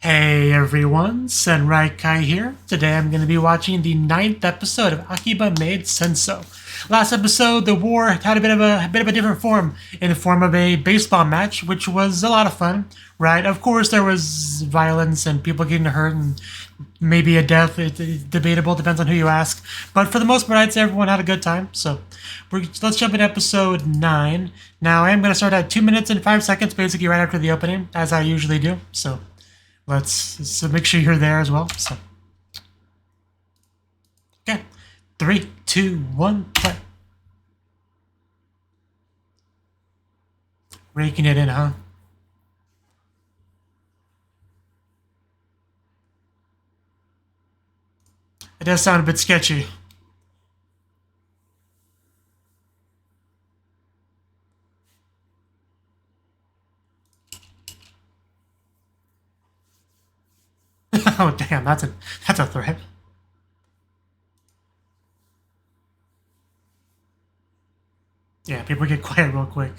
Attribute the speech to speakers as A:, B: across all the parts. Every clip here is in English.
A: Hey everyone, Senrai here. Today I'm going to be watching the 9th episode of Akiba Maid Sensou. Last episode, the war had a bit of a different form, in the form of a baseball match, which was a lot of fun, right? Of course, there was violence and people getting hurt and maybe a death. It's debatable, depends on who you ask. But for the most part, I'd say everyone had a good time. So let's jump into episode 9. Now, I am going to start at 2 minutes and 5 seconds, basically right after the opening, as I usually do. So make sure you're there as well. So, okay, 3, 2, 1, play. Raking it in, huh? It does sound a bit sketchy. Oh damn, that's a threat. Yeah, people get quiet real quick.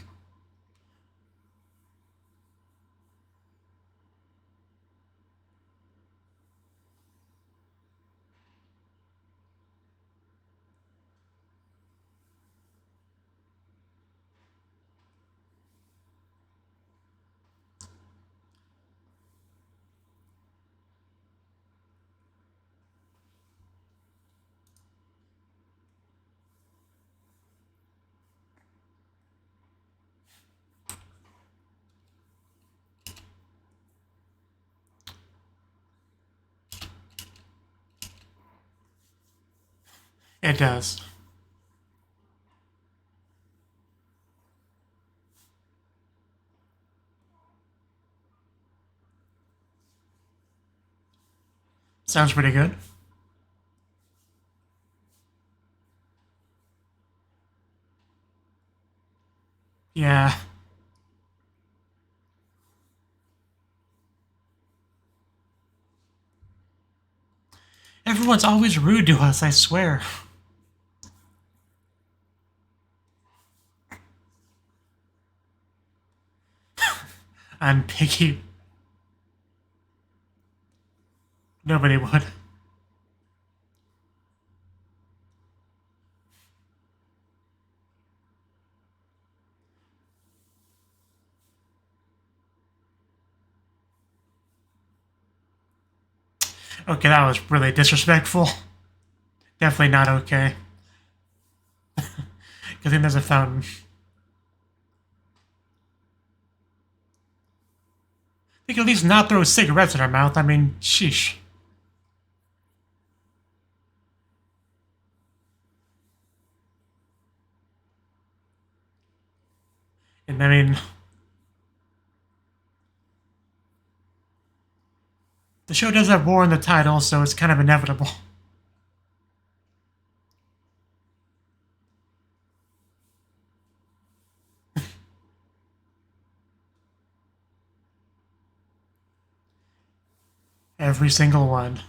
A: It does. Sounds pretty good. Yeah. Everyone's always rude to us, I swear. I'm picky. Nobody would. Okay, that was really disrespectful. Definitely not okay. Because then there's a fountain. They could at least not throw cigarettes in her mouth. I mean, sheesh. And I mean, the show does have war in the title, so it's kind of inevitable. Every single one.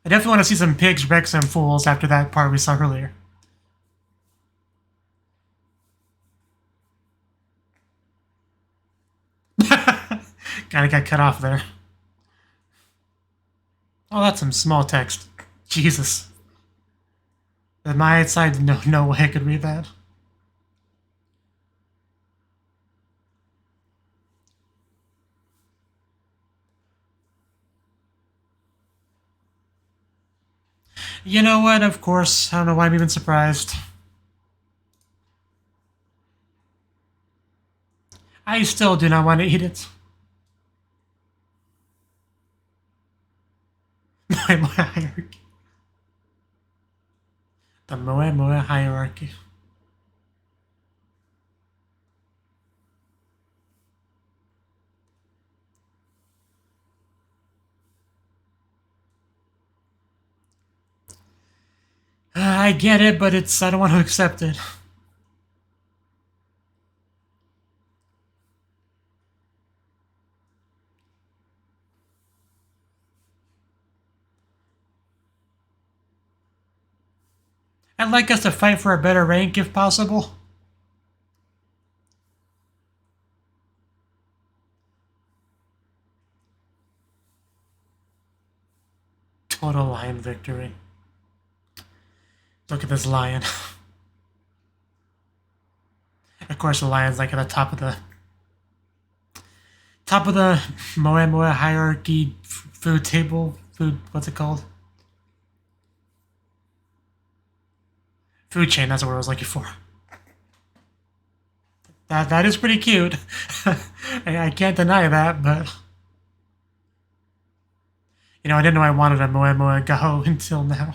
A: I definitely want to see some pigs wreck some fools after that part we saw earlier. Kinda got cut off there. Oh, that's some small text. Jesus. On my side, no way I could read that. You know what? Of course. I don't know why I'm even surprised. I still do not want to eat it. My hierarchy. The Moe hierarchy. I get it, but I don't want to accept it. I'd like us to fight for a better rank if possible. Total lion victory. Look at this lion. Of course, the lion's like at the top of the Moe Moe hierarchy food table. What's it called? Food chain, that's what I was looking for. That is pretty cute. I can't deny that, but you know, I didn't know I wanted a Moe Moe Gaho until now.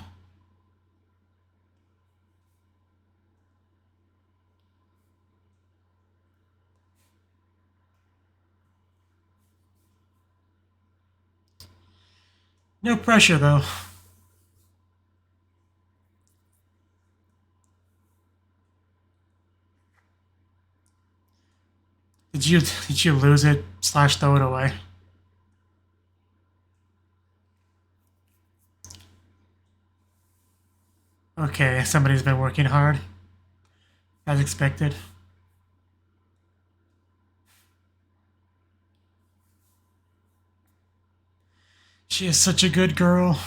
A: No pressure, though. Did you lose it / throw it away? Okay, somebody's been working hard, as expected. She is such a good girl.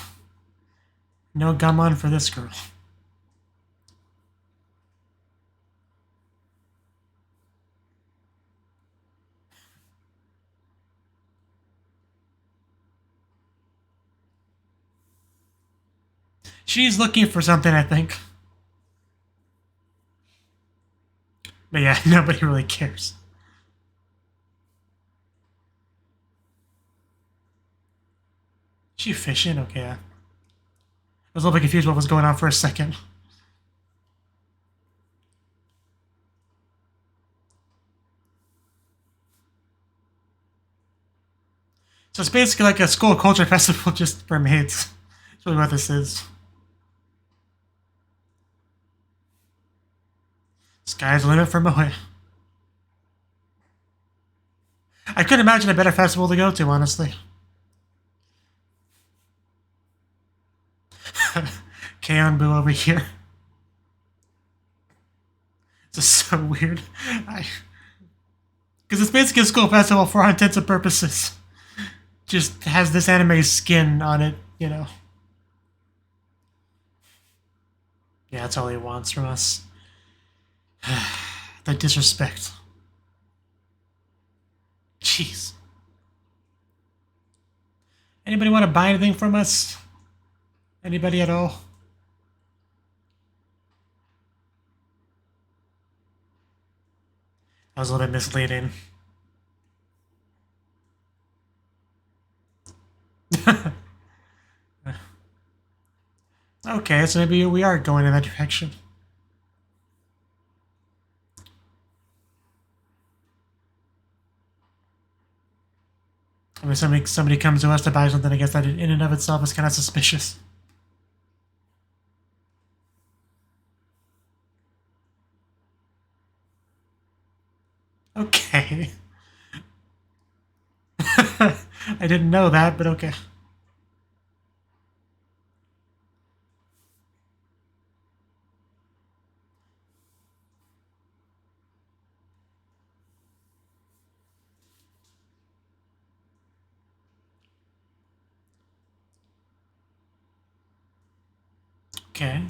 A: No gammon for this girl. She's looking for something, I think. But yeah, nobody really cares. She fishing? Okay. I was a little bit confused what was going on for a second. So it's basically like a school culture festival just for maids. That's really what this is. Sky's the limit for Moe. I couldn't imagine a better festival to go to, honestly. Kaon Boo over here. This is so weird. Because it's basically a school festival for all intents and purposes. Just has this anime skin on it, you know. Yeah, that's all he wants from us. The disrespect. Jeez. Anybody want to buy anything from us? Anybody at all? That was a little bit misleading. Okay, so maybe we are going in that direction. I mean, somebody comes to us to buy something, I guess that in and of itself is kind of suspicious. Okay. I didn't know that, but okay. Okay.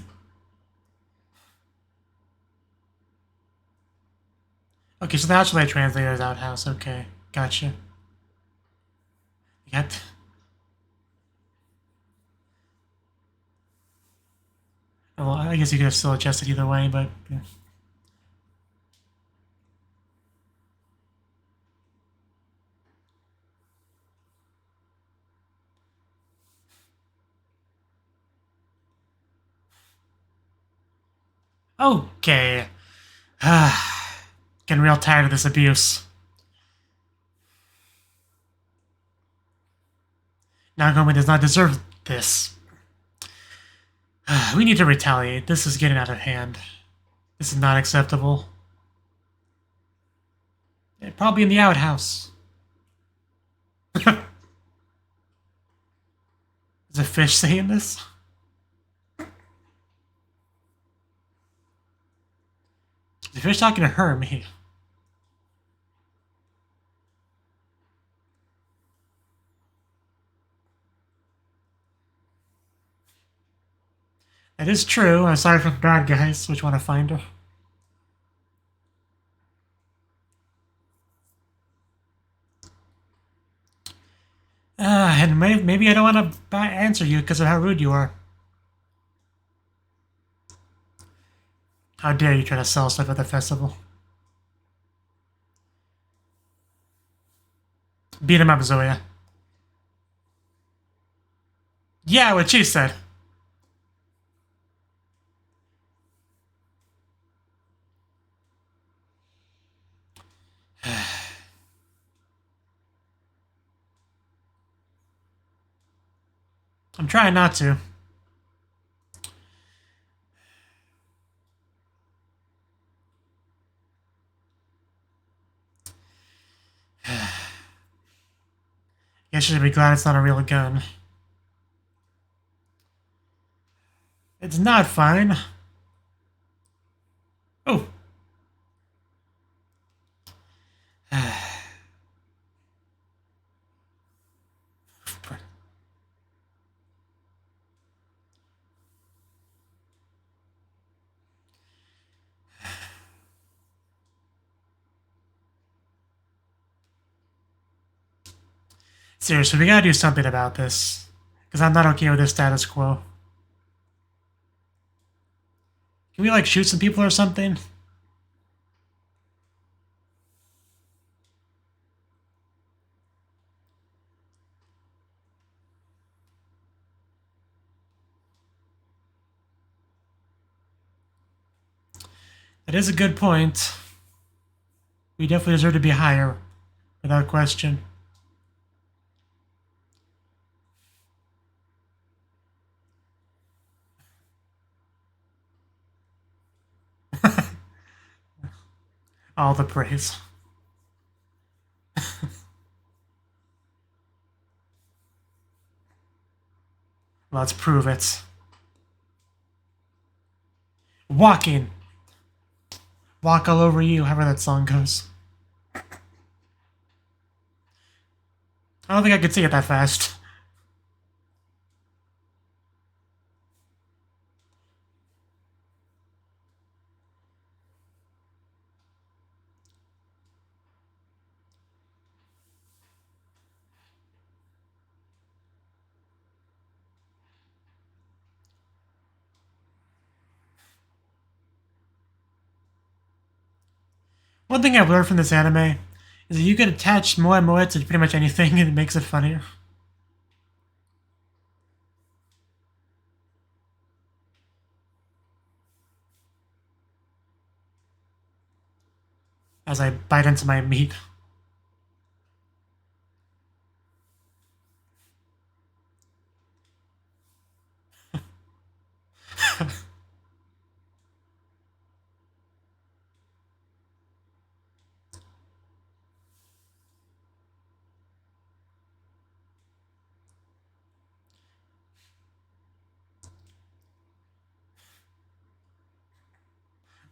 A: Okay, so that's what I translated as outhouse. Okay, gotcha. You got... Well, I guess you could have still adjusted either way, but... Yeah. Okay. Getting real tired of this abuse. Nagomi does not deserve this. We need to retaliate. This is getting out of hand. This is not acceptable. Probably in the outhouse. Is a fish saying this? Is the fish talking to her or me? It is true, aside from bad guys, which want to find her. And maybe I don't want to answer you because of how rude you are. How dare you try to sell stuff at the festival? Beat him up, Zoya. Yeah, what she said. I'm trying not to. Guess you should be glad it's not a real gun. It's not fine. Oh. Seriously, we gotta do something about this. Because I'm not okay with this status quo. Can we, like, shoot some people or something? That is a good point. We definitely deserve to be higher, without question. All the praise. Let's prove it. Walking. Walk all over you, however that song goes. I don't think I could sing it that fast. One thing I've learned from this anime is that you can attach moe moe to pretty much anything and it makes it funnier. As I bite into my meat.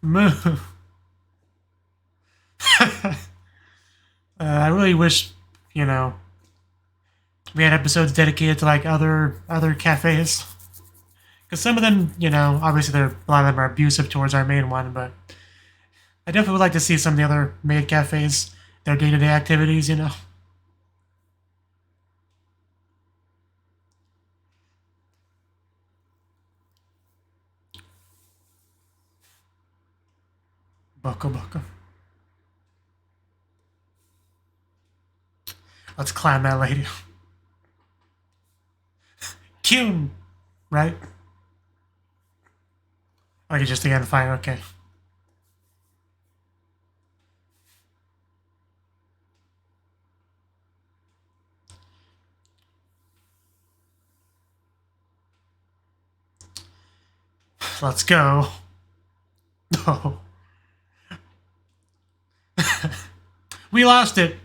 A: Moo. I really wish, you know, we had episodes dedicated to like other cafes. Because some of them, you know, obviously a lot of them are abusive towards our main one, but I definitely would like to see some of the other maid cafes, their day-to-day activities, you know. Boko boko. Let's climb that lady. Kirin, right? Okay, just again, fine, okay. Let's go. Oh. We lost it.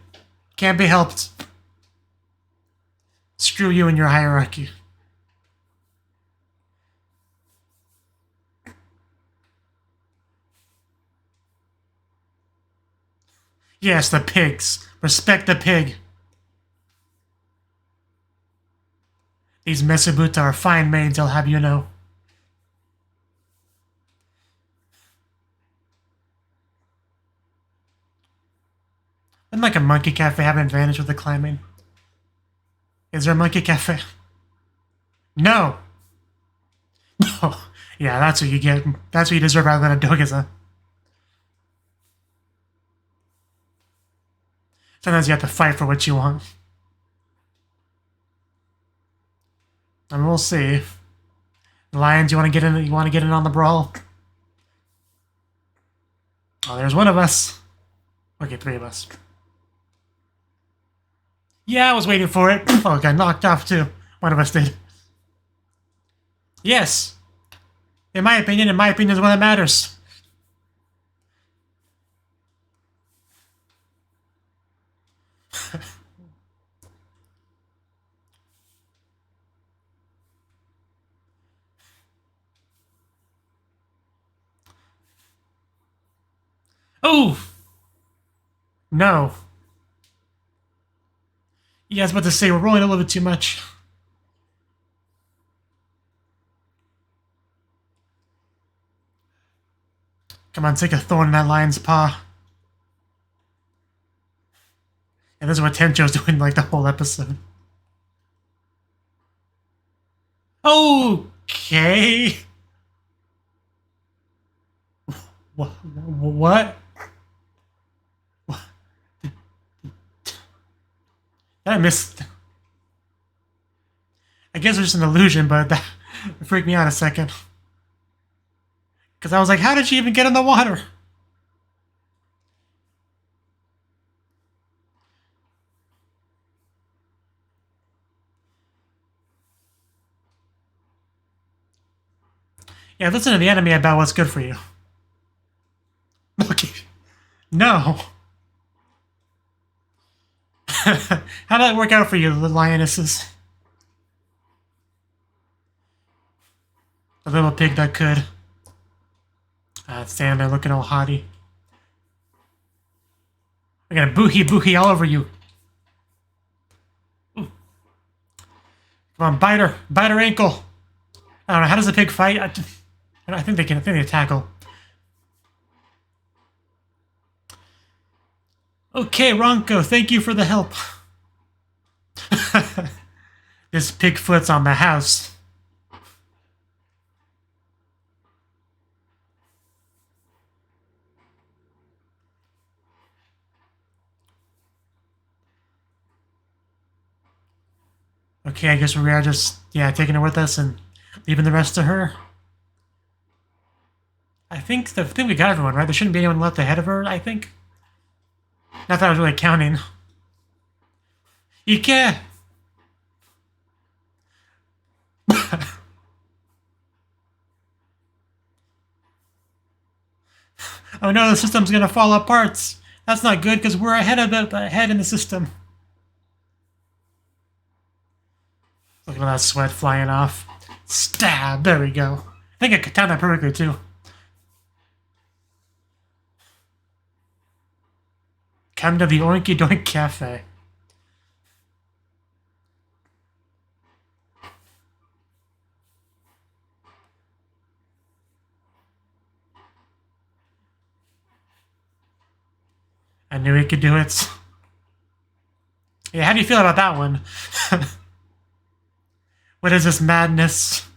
A: Can't be helped. Screw you and your hierarchy. Yes, the pigs. Respect the pig. These Mesubuta are fine maids, I'll have you know. Doesn't like a monkey cafe have an advantage with the climbing? Is there a monkey cafe? No! Oh, yeah, that's what you get. That's what you deserve rather than a Dogaza. Sometimes you have to fight for what you want. And we'll see. Lions, you want to get in? You want to get in on the brawl? Oh, there's one of us. Okay, 3 of us. Yeah, I was waiting for it. Oh, it got knocked off too. One of us did. Yes. In my opinion is the one that matters. Oh! No. Yeah, I was about to say, we're rolling a little bit too much. Come on, take a thorn in that lion's paw. And this is what Tencho's doing like the whole episode. Okay. What? I missed. I guess it was just an illusion, but that freaked me out a second. Because I was like, how did she even get in the water? Yeah, listen to the enemy about what's good for you. Okay. No. How did that work out for you, the lionesses? The little pig that could. Standing there looking all haughty. I got a boohie all over you. Ooh. Come on, bite her ankle. I don't know, how does the pig fight? I think they tackle. Okay, Ronco, thank you for the help. This pigfoot's on the house. Okay, I guess we are just, taking her with us and leaving the rest to her. I think we got everyone, right? There shouldn't be anyone left ahead of her, I think. Not that I was really counting. Ike! Oh no, the system's gonna fall apart. That's not good because we're ahead in the system. Look at that sweat flying off. Stab! There we go. I think I could time that perfectly too. Come to the Oinky Doink Cafe. I knew he could do it. Yeah, how do you feel about that one? What is this madness?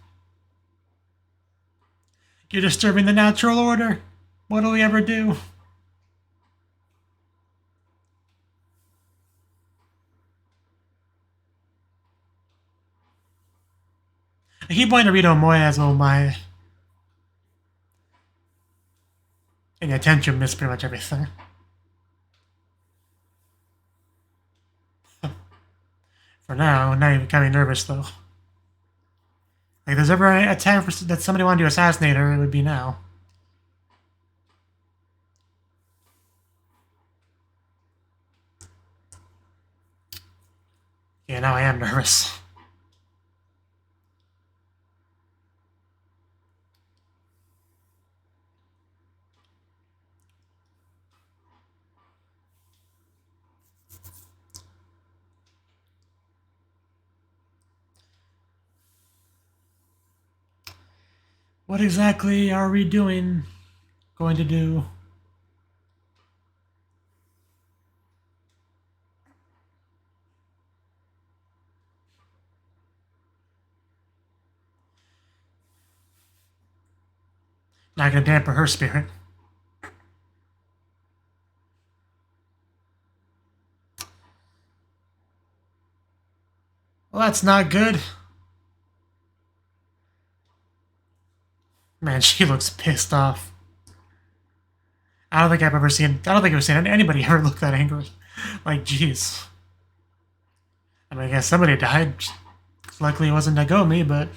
A: You're disturbing the natural order. What do we ever do? I keep wanting to read Omoe as oh my. And the attention missed pretty much everything. For now you're kind of nervous though. Like, if there's ever a time that somebody wanted to assassinate her, it would be now. Yeah, now I am nervous. What exactly are we going to do? Not gonna dampen her spirit. Well, that's not good. Man, she looks pissed off. I don't think I've seen anybody ever look that angry. Like, jeez. I mean, I guess somebody died. Luckily it wasn't Nagomi, but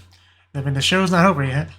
A: I mean, the show's not over yet.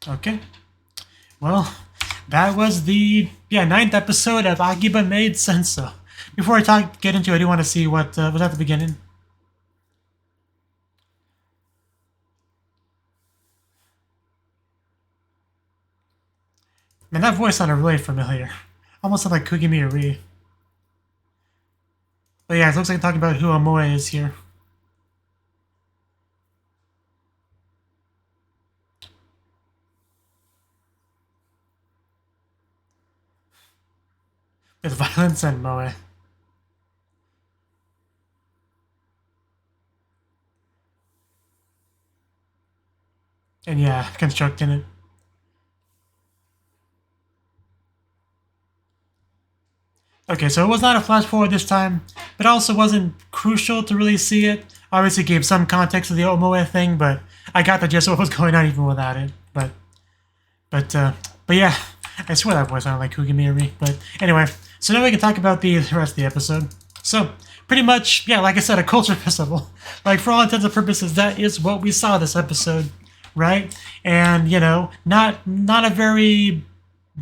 A: Okay. Well, that was the 9th episode of Akiba Maid Sensou. Before I get into it, I do want to see what was at the beginning. Man, that voice sounded really familiar. Almost sounded like Kugimi. But yeah, it looks like I'm talking about who Omoe is here. With violence and moe. And yeah, constructing it. Okay, so it was not a flash forward this time, but also wasn't crucial to really see it. Obviously gave some context to the Omoe thing, but I got the gist of what was going on even without it. But yeah, I swear that voice sounded like Kugimi. But anyway, so now we can talk about the rest of the episode. So, pretty much, yeah, like I said, a culture festival. Like, for all intents and purposes, that is what we saw this episode, right? And, you know, not a very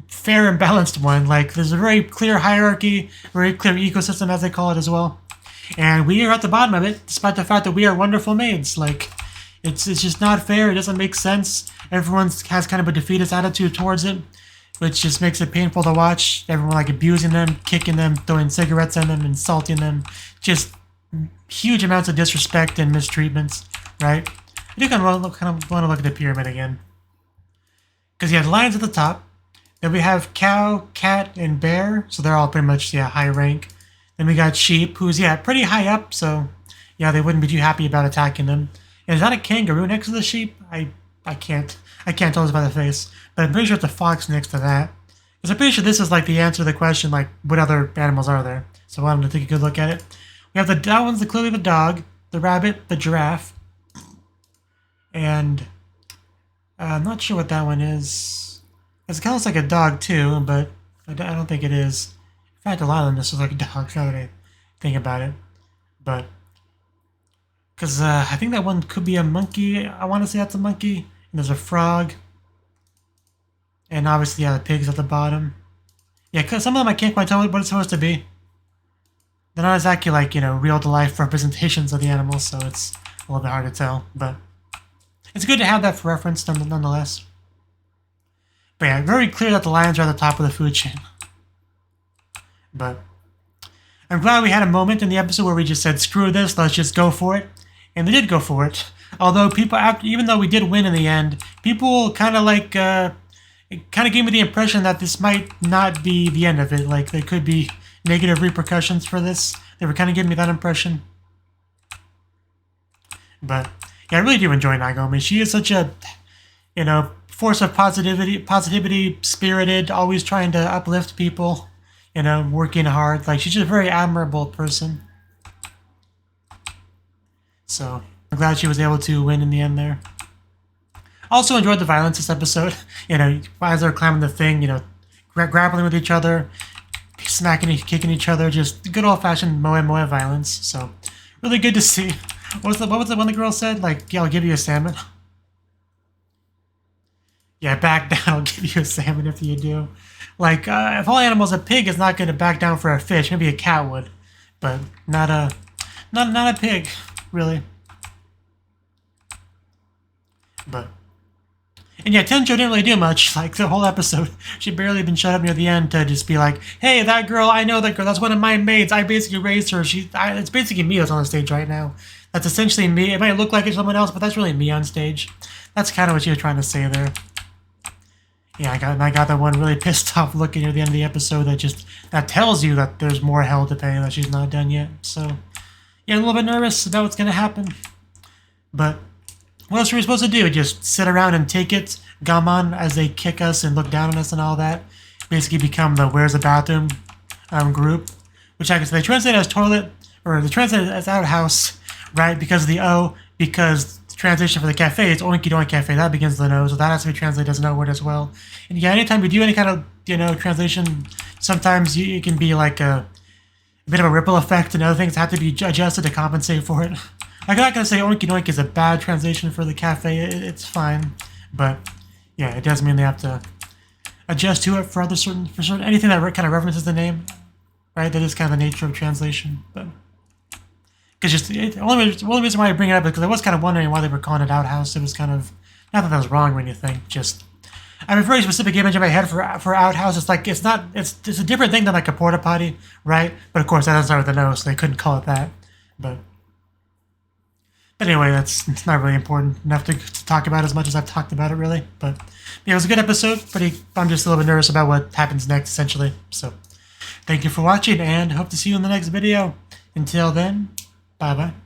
A: fair and balanced one. Like, there's a very clear hierarchy, very clear ecosystem, as they call it as well. And we are at the bottom of it, despite the fact that we are wonderful maids. Like, it's just not fair. It doesn't make sense. Everyone has kind of a defeatist attitude towards it, which just makes it painful to watch. Everyone like abusing them, kicking them, throwing cigarettes at them, insulting them. Just huge amounts of disrespect and mistreatments, right? I do kind of want to look at the pyramid again. Because you have lions at the top. Then we have cow, cat, and bear. So they're all pretty much, high rank. Then we got sheep, who's, pretty high up. So, yeah, they wouldn't be too happy about attacking them. And is that a kangaroo next to the sheep? I can't tell us by the face. But I'm pretty sure it's a fox next to that. Because I'm pretty sure this is like the answer to the question, like, what other animals are there? So I wanted to take a good look at it. We have that one's clearly the dog, the rabbit, the giraffe. And I'm not sure what that one is. It kind of looks like a dog too, but I don't think it is. In fact, a lot of them just look like dogs now that I think about it. But, because I think that one could be a monkey. I want to say that's a monkey. And there's a frog. And obviously, the pigs at the bottom. Yeah, because some of them I can't quite tell what it's supposed to be. They're not exactly like, real-to-life representations of the animals, so it's a little bit hard to tell. But it's good to have that for reference, nonetheless. But yeah, very clear that the lions are at the top of the food chain. But I'm glad we had a moment in the episode where we just said, screw this, let's just go for it. And they did go for it. Although people, even though we did win in the end, people kind of like, it kind of gave me the impression that this might not be the end of it. Like, there could be negative repercussions for this. They were kind of giving me that impression. But yeah, I really do enjoy Nagomi. She is such a, you know, force of positivity, spirited, always trying to uplift people, you know, working hard. Like, she's just a very admirable person. So I'm glad she was able to win in the end there. Also enjoyed the violence this episode. You know, as they're climbing the thing, you know, grappling with each other, smacking and kicking each other, just good old-fashioned moe violence. So really good to see. What was the one the girl said? Like, yeah, I'll give you a salmon. Yeah, back down, I'll give you a salmon if you do. Like, if all animals, a pig is not going to back down for a fish. Maybe a cat would, but not a pig, really. But, and yeah, Tenjo didn't really do much. Like, the whole episode, she barely been shut up near the end to just be like, hey, that girl, I know that girl. That's one of my maids. I basically raised her. It's basically me that's on the stage right now. That's essentially me. It might look like it's someone else, but that's really me on stage. That's kind of what she was trying to say there. Yeah, I got that one really pissed off look near the end of the episode that tells you that there's more hell to pay, that she's not done yet. So, yeah, a little bit nervous about what's going to happen. But what else are we supposed to do? Just sit around and take it, gaman, as they kick us and look down on us and all that? Basically become the where's the bathroom group, which I guess they translate as toilet, or they translate as outhouse, right? Because of the O, because the translation for the cafe is oinky doink cafe. That begins with an O, so that has to be translated as an O word as well. And yeah, anytime we do any kind of, you know, translation, sometimes it can be like a bit of a ripple effect, and other things have to be adjusted to compensate for it. Like, I'm not going to say oinky doink is a bad translation for the cafe. It's fine. But yeah, it does mean they have to adjust to it for certain anything that kind of references the name, right? That is kind of the nature of translation. But because the only reason why I bring it up is because I was kind of wondering why they were calling it outhouse. It was kind of, not that was wrong or anything, just I have a very specific image in my head for outhouse. It's like, it's a different thing than like a porta potty, right? But of course that doesn't start with an O, so they couldn't call it that. But anyway, it's not really important enough to talk about as much as I've talked about it, really. But yeah, it was a good episode. I'm just a little bit nervous about what happens next, essentially. So thank you for watching, and hope to see you in the next video. Until then, bye-bye.